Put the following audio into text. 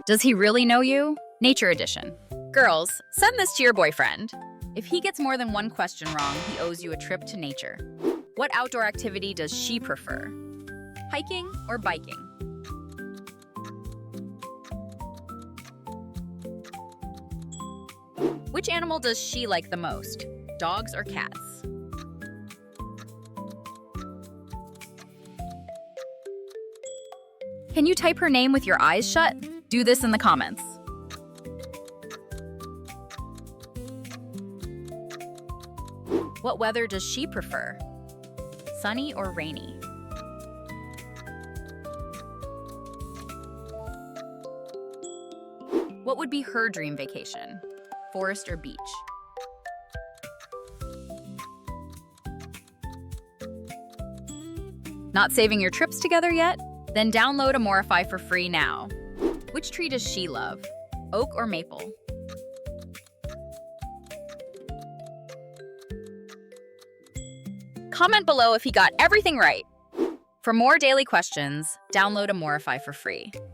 Does he really know you? Nature edition. Girls, send this to your boyfriend. If he gets more than one question wrong, he owes you a trip to nature. What outdoor activity does she prefer? Hiking or biking? Which animal does she like the most? Dogs or cats? Can you type her name with your eyes shut? Do this in the comments. What weather does she prefer? Sunny or rainy? What would be her dream vacation? Forest or beach? Not saving your trips together yet? Then download Amorify for free now. Which tree does she love? Oak or maple? Comment below if he got everything right. For more daily questions, download Amorify for free.